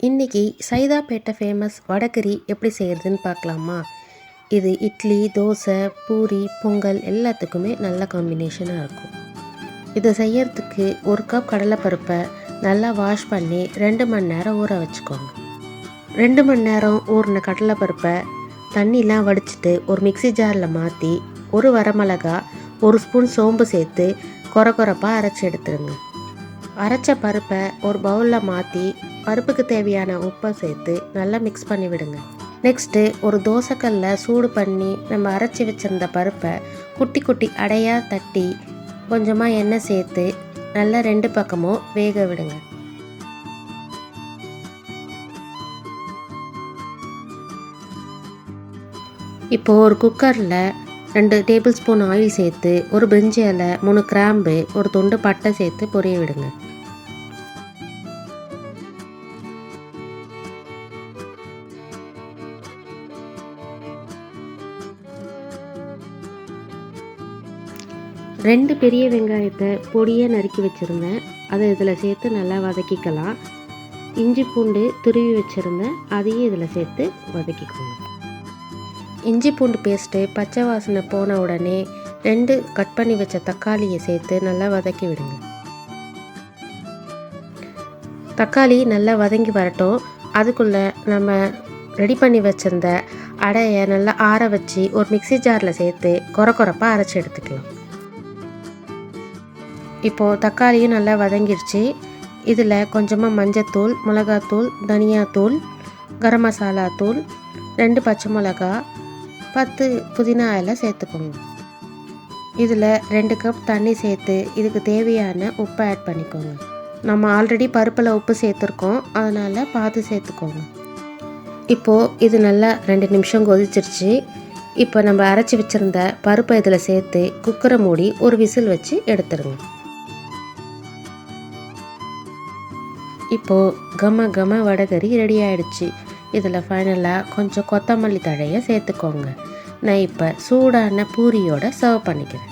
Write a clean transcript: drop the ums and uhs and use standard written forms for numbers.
இன்றைக்கி சைதாப்பேட்டை ஃபேமஸ் வடைக்கறி எப்படி செய்கிறதுன்னு பார்க்கலாமா? இது இட்லி, தோசை, பூரி, பொங்கல் எல்லாத்துக்குமே நல்ல காம்பினேஷனாக இருக்கும். இதை செய்யறதுக்கு 1 கப் கடலைப்பருப்பை நல்லா வாஷ் பண்ணி 2 மணி நேரம் ஊற வச்சுக்கோங்க. 2 மணி நேரம் ஊறின கடலைப்பருப்பை தண்ணிலாம் வடிச்சிட்டு ஒரு மிக்சி ஜாரில் மாற்றி 1 வரமிளகா 1 ஸ்பூன் சோம்பு சேர்த்து கொரப்பாக அரைச்சி எடுத்துடுங்க. அரைச்ச பருப்பை ஒரு பவுலில் மாற்றி பருப்புக்கு தேவையான உப்பை சேர்த்து நல்லா மிக்ஸ் பண்ணி விடுங்க. நெக்ஸ்ட்டு ஒரு தோசைக்கல்லில் சூடு பண்ணி நம்ம அரைச்சி வச்சுருந்த பருப்பை குட்டி குட்டி அடையாக தட்டி கொஞ்சமாக எண்ணெய் சேர்த்து நல்லா 2 பக்கமும் வேக விடுங்க. இப்போது ஒரு குக்கரில் 2 டேபிள் ஸ்பூன் ஆயில் சேர்த்து ஒரு பிரிஞ்சி இலை, 3 கிராம்பு, ஒரு துண்டு பட்டை சேர்த்து பொரிய விடுங்க. ரெண்டு பெரிய வெங்காயத்தை பொடியாக நறுக்கி வச்சுருந்தேன், அதை இதில் சேர்த்து நல்லா வதக்கிக்கலாம். இஞ்சி பூண்டு துருவி வச்சுருந்தேன், அதையும் இதில் சேர்த்து வதக்கிக்கோங்க. இஞ்சி பூண்டு பேஸ்ட்டு பச்சை வாசனை போன உடனே 2 கட் பண்ணி வச்ச தக்காளியை சேர்த்து நல்லா வதக்கி விடுங்க. தக்காளி நல்லா வதங்கி வரட்டும். அதுக்குள்ளே நம்ம ரெடி பண்ணி வச்சுருந்த அடையை நல்லா ஆற வச்சு ஒரு மிக்சி ஜாரில் சேர்த்து கொரப்பாக அரைச்சி எடுத்துக்கலாம். இப்போது தக்காளியும் நல்லா வதங்கிடுச்சு. இதில் கொஞ்சமாக மஞ்சத்தூள், மிளகாத்தூள், தனியாத்தூள், கரம் மசாலா தூள், 2 பச்சை மிளகா, 10 புதினா இலை சேர்த்துக்கோங்க. இதில் 2 கப் தண்ணி சேர்த்து இதுக்கு தேவையான உப்பை ஆட் பண்ணிக்கோங்க. நம்ம ஆல்ரெடி பருப்பில் உப்பு சேர்த்துருக்கோம், அதனால் பார்த்து சேர்த்துக்கோங்க. இப்போது இது நல்லா 2 நிமிஷம் கொதிச்சிருச்சு. இப்போ நம்ம அரைச்சி வச்சுருந்த பருப்பை இதில் சேர்த்து குக்கரை மூடி ஒரு விசில் வச்சு எடுத்துருங்க. இப்போது கம வடைக்கறி ரெடி ஆகிடுச்சு. இதில் ஃபைனலாக கொஞ்சம் கொத்தமல்லி தழையை சேர்த்துக்கோங்க. நான் இப்போ சூடான பூரியோடு சர்வ் பண்ணிக்கிறேன்.